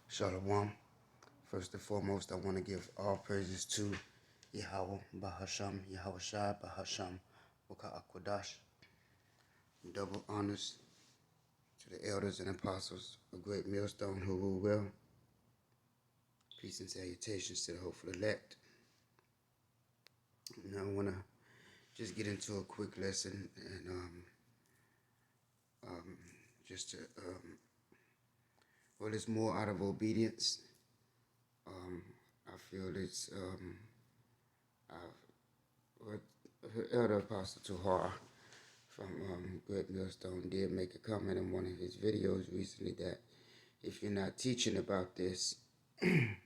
Shalom. First and foremost, I want to give all praises to Yahweh Bahasham, Yahweh Shai Bahasham, Waka Akwadash. Double honors to the elders and apostles, a great millstone who rule well. Peace and salutations to the hopeful elect. Now I want to just get into a quick lesson and just to, it's more out of obedience. I feel it's, Elder Apostle Tuhar from Great Millstone did make a comment in one of his videos recently that if you're not teaching about this, then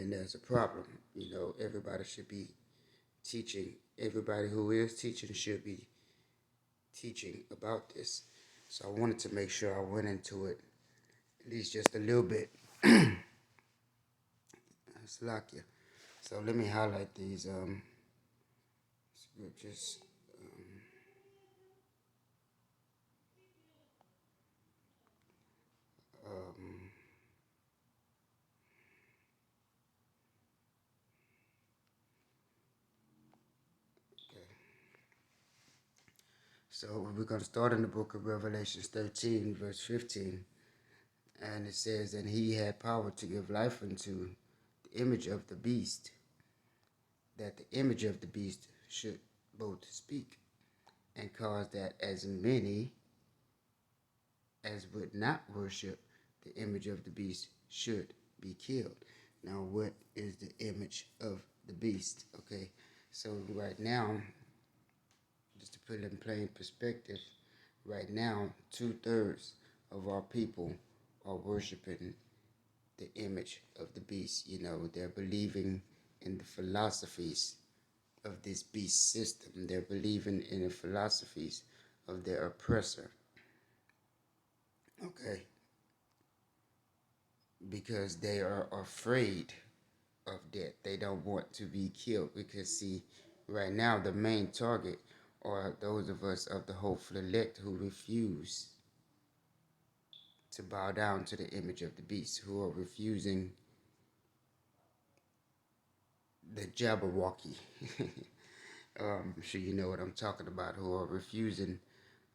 there's a problem. You know, everybody should be teaching. Everybody who is teaching should be teaching about this. So I wanted to make sure I went into it at least just a little bit. Slakia. So let me highlight these scriptures. Okay. So we're going to start in the book of Revelation 13, verse 15. And it says, and he had power to give life unto the image of the beast, that the image of the beast should both speak, and cause that as many as would not worship the image of the beast should be killed. Now, what is the image of the beast? Okay, so right now, just to put it in plain perspective, right now, 2/3 of our people are worshiping the image of the beast. You know, they're believing in the philosophies of this beast system. They're believing in the philosophies of their oppressor. Okay. Because they are afraid of death. They don't want to be killed because, see, right now the main target are those of us of the hopeful elect who refuse to bow down to the image of the beast, who are refusing the Jabberwocky. I'm sure you know what I'm talking about, who are refusing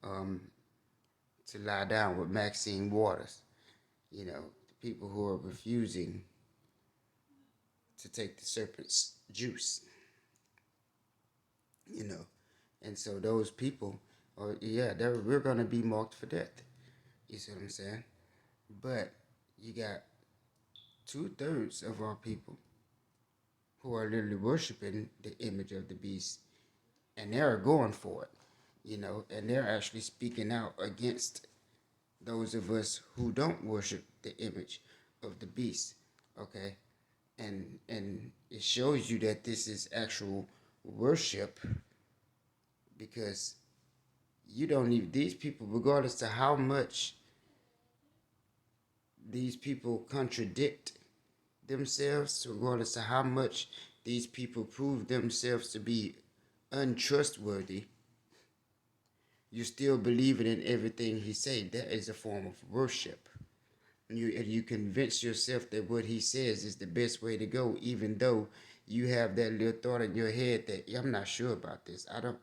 to lie down with Maxine Waters. You know, the people who are refusing to take the serpent's juice. You know, and so those people are, we're going to be marked for death. You see what I'm saying? But you got 2/3 of our people who are literally worshiping the image of the beast, and they're going for it, you know, and they're actually speaking out against those of us who don't worship the image of the beast. Okay, and it shows you that this is actual worship, because you don't need these people, regardless to how much these people contradict themselves, regardless to how much these people prove themselves to be untrustworthy, you're still believing in everything he said. That is a form of worship. And you convince yourself that what he says is the best way to go, even though you have that little thought in your head that, I'm not sure about this. I don't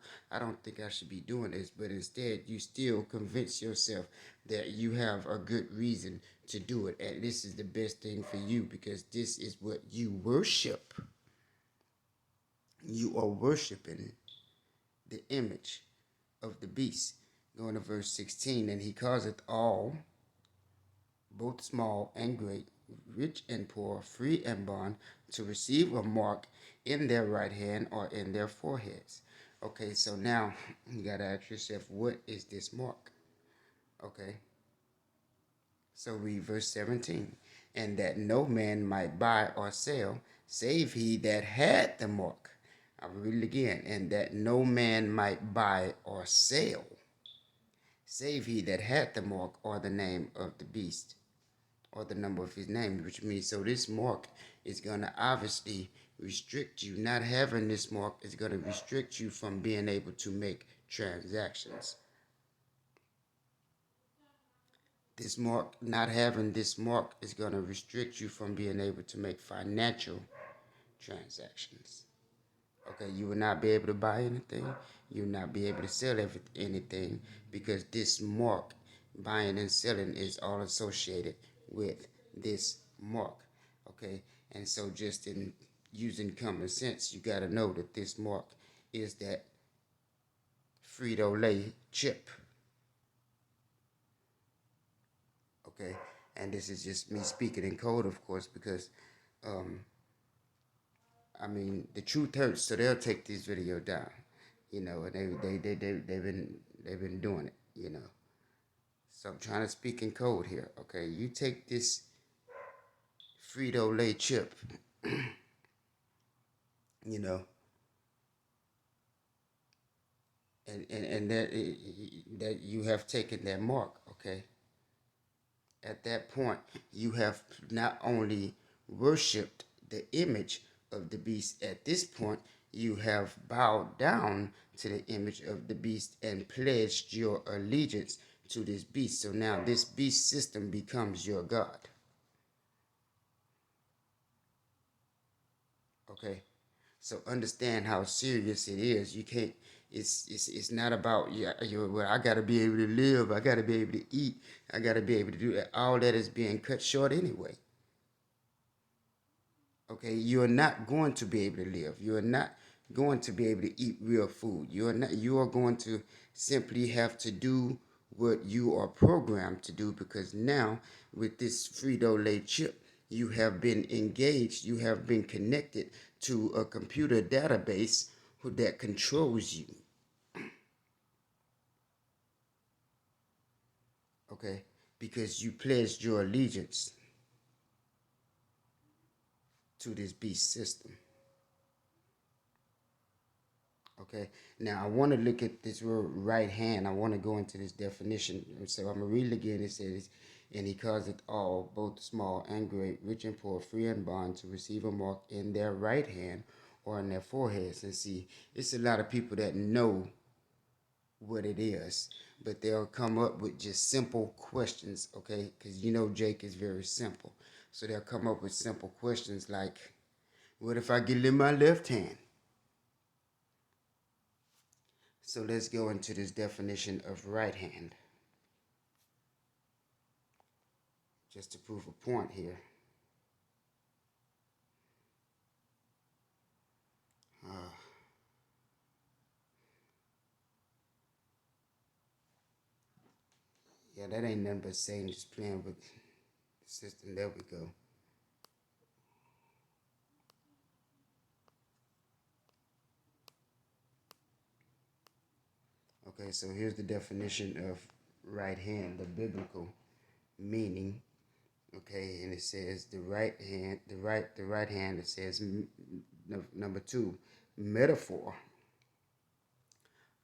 think I should be doing this. But instead, you still convince yourself that you have a good reason to do it, and this is the best thing for you because this is what you worship. You are worshiping the image of the beast. Going to verse 16, and he causeth all, both small and great, rich and poor, free and bond, to receive a mark in their right hand or in their foreheads. Okay, so now you got to ask yourself, what is this mark? Okay, so read verse 17. And that no man might buy or sell, save he that had the mark. I'll read it again. And that no man might buy or sell, save he that had the mark or the name of the beast, or the number of his name, which means, so this mark is going to obviously restrict you. Not having this mark is going to restrict you from being able to make transactions. This mark, not having this mark, is going to restrict you from being able to make financial transactions. Okay, you will not be able to buy anything. You will not be able to sell anything because this mark, buying and selling, is all associated with this mark. Okay, and so just in using common sense, you got to know that this mark is that Frito-Lay chip. Okay, and this is just me speaking in code, of course, because um, I mean, the truth hurts, so they'll take this video down, you know, and they've been doing it, you know. So I'm trying to speak in code here, okay? You take this Frito-Lay chip, you know, and that you have taken that mark, okay? At that point, you have not only worshipped the image of the beast. At this point, you have bowed down to the image of the beast and pledged your allegiance to this beast. So now this beast system becomes your God. Okay? So understand how serious it is. You can't. It's not about well, I gotta be able to live. I gotta be able to eat. I gotta be able to do that. All that is being cut short anyway. Okay, you are not going to be able to live. You are not going to be able to eat real food. You are not. You are going to simply have to do what you are programmed to do because now with this Frito-Lay chip, you have been engaged. You have been connected to a computer database that controls you. Okay, because you pledged your allegiance to this beast system. Okay, now I want to look at this word right hand. I want to go into this definition. So I'm going to read it again. It says, and he caused it all, both small and great, rich and poor, free and bond, to receive a mark in their right hand or in their foreheads. And see, it's a lot of people that know what it is, but they'll come up with just simple questions, okay? Because you know Jake is very simple. So they'll come up with simple questions like, what if I get it in my left hand? So let's go into this definition of right hand, just to prove a point here. Yeah, that ain't nothing but saying just playing with the system. There we go. Okay, so here's the definition of right hand, the biblical meaning. Okay, and it says the right hand, the right hand. It says number 2, metaphor,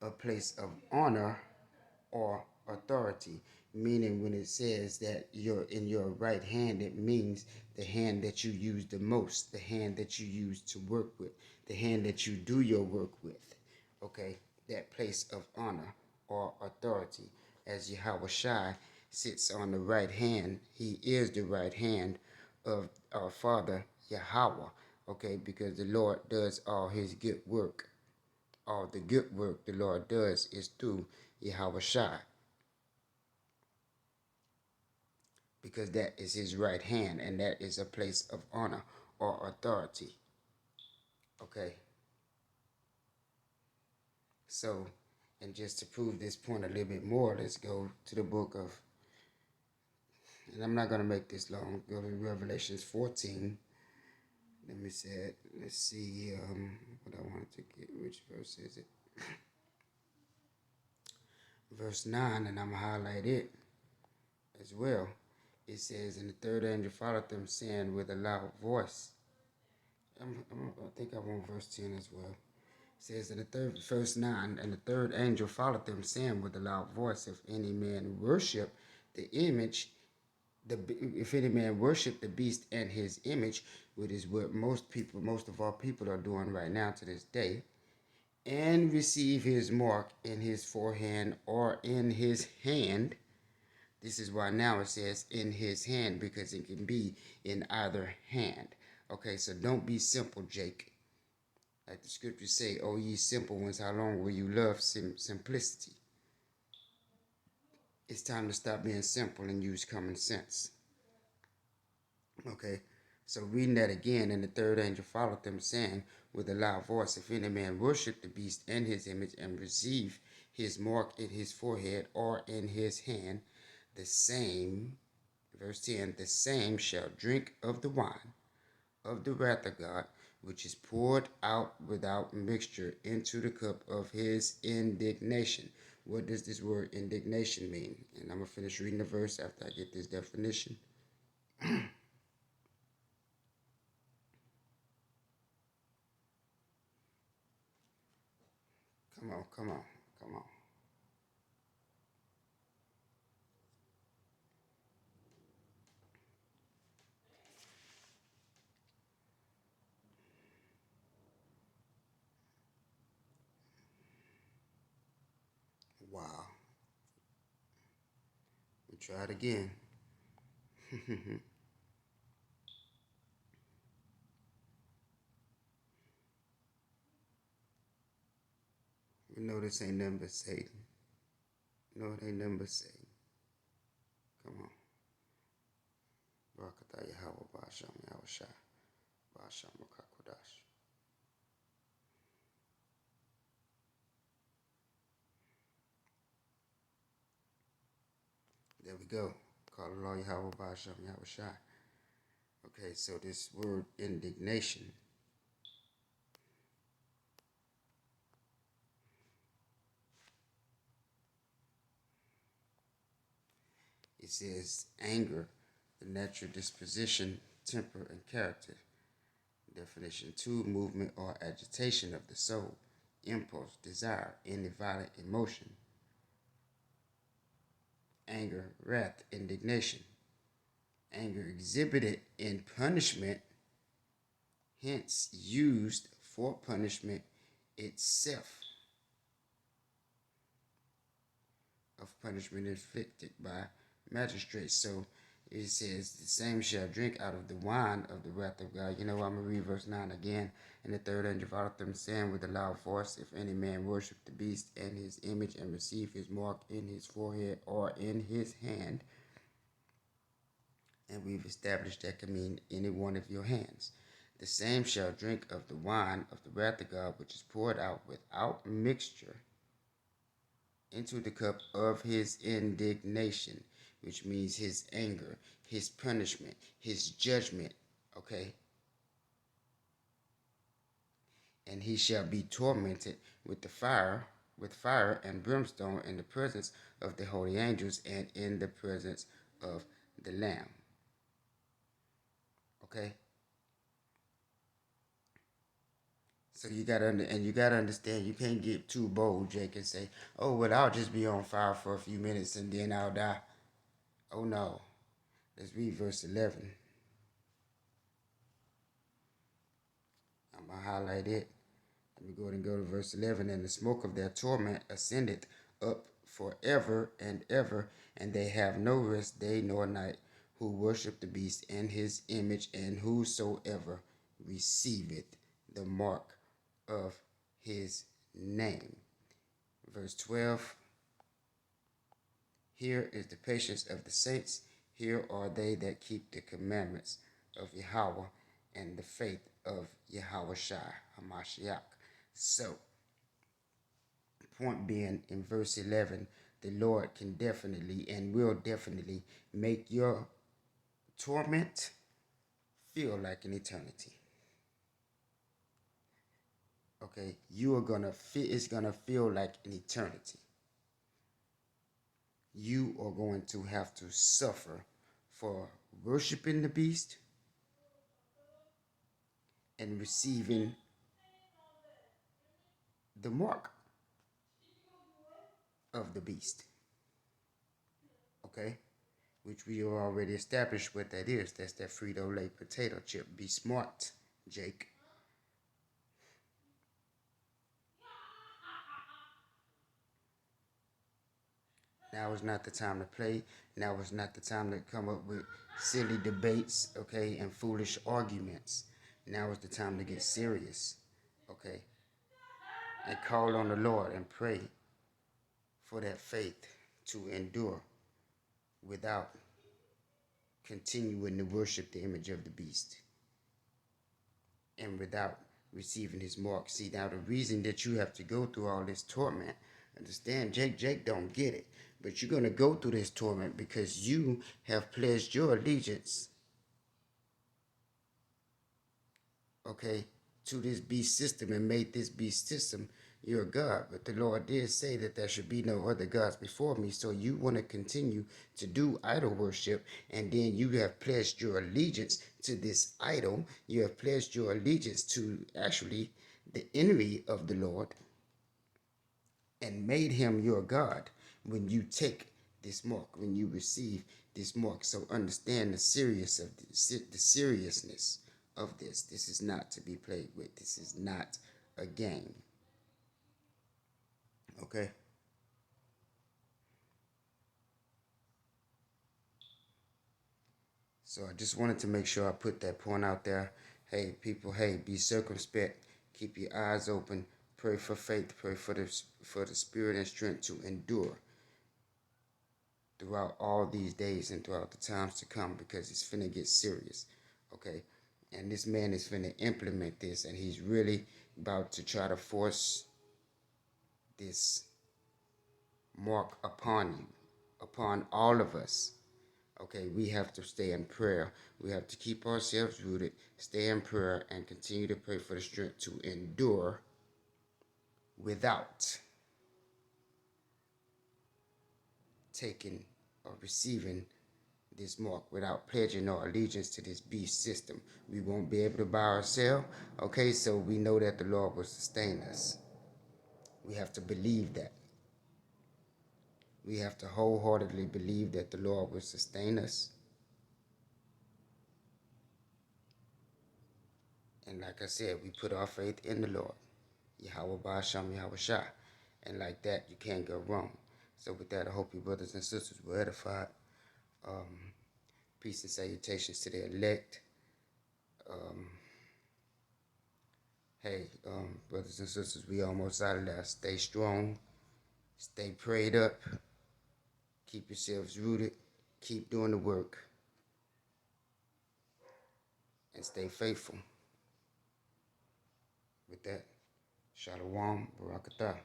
a place of honor or authority. Meaning, when it says that you're in your right hand, it means the hand that you use the most, the hand that you use to work with, the hand that you do your work with. Okay, that place of honor or authority. As Yahweh Shai sits on the right hand, he is the right hand of our Father Yahweh. Okay, because the Lord does all his good work. All the good work the Lord does is through Yahweh Shai, because that is his right hand, and that is a place of honor or authority. Okay. So, and just to prove this point a little bit more, let's go to the book of, and I'm not going to make this long, go to Revelations 14. Let me say it. Let's see what I wanted to get. Which verse is it? Verse 9, and I'm going to highlight it as well. It says, and the third angel followed them, saying with a loud voice. I think I want verse 10 as well. It says in the verse 9, and the third angel followed them, saying with a loud voice, if any man worship the image, if any man worship the beast and his image, which is what most of our people are doing right now to this day, and receive his mark in his forehead or in his hand, This is why now it says in his hand, because it can be in either hand. Okay, so don't be simple, Jake. Like the scriptures say, oh, ye simple ones, how long will you love simplicity? It's time to stop being simple and use common sense. Okay, so reading that again, and the third angel followed them, saying with a loud voice, if any man worship the beast and his image, and receive his mark in his forehead or in his hand, the same, verse 10, the same shall drink of the wine of the wrath of God, which is poured out without mixture into the cup of his indignation. What does this word indignation mean? And I'm going to finish reading the verse after I get this definition. Come on, come on, come on. Wow. We try it again. We know this ain't nothing but Satan. No, it ain't nothing but Satan. Come on. Barakatah Yahweh Ba'asham Yahushua. Ba'asham Makakodash. There we go. Call the Lord Yahweh Ba'asham Yahushua. Okay, so this word indignation, it says anger, the natural disposition, temper, and character. Definition 2, movement or agitation of the soul, impulse, desire, any violent emotion. Anger, wrath, indignation. Anger exhibited in punishment, hence used for punishment itself, of punishment inflicted by magistrates. So it says, the same shall drink out of the wine of the wrath of God. You know, I'm going to read verse 9 again. And the third angel followed them, saying with a loud voice, if any man worship the beast and his image, and receive his mark in his forehead or in his hand, and we've established that can mean any one of your hands, the same shall drink of the wine of the wrath of God, which is poured out without mixture into the cup of his indignation, which means his anger, his punishment, his judgment, okay? And he shall be tormented with fire and brimstone in the presence of the holy angels and in the presence of the Lamb. Okay? So you gotta understand, you can't get too bold, Jake, and say, oh, well, I'll just be on fire for a few minutes and then I'll die. Oh no. Let's read verse 11. I'm gonna highlight it. Let me go ahead and go to verse 11. And the smoke of their torment ascended up forever and ever, and they have no rest day nor night, who worship the beast and his image, and whosoever receiveth the mark of his name. Verse 12. Here is the patience of the saints. Here are they that keep the commandments of Yahweh and the faith of Yahweh Shai HaMashiach. So, point being, in verse 11, the Lord can definitely and will definitely make your torment feel like an eternity. Okay, you are gonna feel, it's gonna feel like an eternity. You are going to have to suffer for worshiping the beast and receiving the mark of the beast. Okay, which we have already established what that is. That's that Frito-Lay potato chip. Be smart, Jake. Now is not the time to play. Now is not the time to come up with silly debates, okay, and foolish arguments. Now is the time to get serious, okay, and call on the Lord and pray for that faith to endure without continuing to worship the image of the beast and without receiving his mark. See, now the reason that you have to go through all this torment, understand, Jake don't get it, but you're going to go through this torment because you have pledged your allegiance, okay, to this beast system and made this beast system your God. But the Lord did say that there should be no other gods before me. So you want to continue to do idol worship, and then you have pledged your allegiance to this idol. You have pledged your allegiance to actually the enemy of the Lord and made him your God when you take this mark, when you receive this mark. So understand the seriousness of this. This is not to be played with. This is not a game. Okay? So I just wanted to make sure I put that point out there. Hey, people, hey, be circumspect. Keep your eyes open. Pray for faith. Pray for the spirit and strength to endure throughout all these days and throughout the times to come, because it's finna get serious. Okay? And this man is finna implement this, and he's really about to try to force this mark upon you, upon all of us. Okay, we have to stay in prayer. We have to keep ourselves rooted, stay in prayer, and continue to pray for the strength to endure without taking or receiving this mark, without pledging our allegiance to this beast system. We won't be able to buy or sell. Okay, so we know that the Lord will sustain us. We have to believe that. We have to wholeheartedly believe that the Lord will sustain us. And like I said, we put our faith in the Lord. Yahweh Ba'asham Yahweh Shah. And like that, you can't go wrong. So with that, I hope you brothers and sisters were edified. Peace and salutations to the elect. Brothers and sisters, we almost out of there. Stay strong. Stay prayed up. Keep yourselves rooted. Keep doing the work. And stay faithful. With that, Shalom, Barakatah.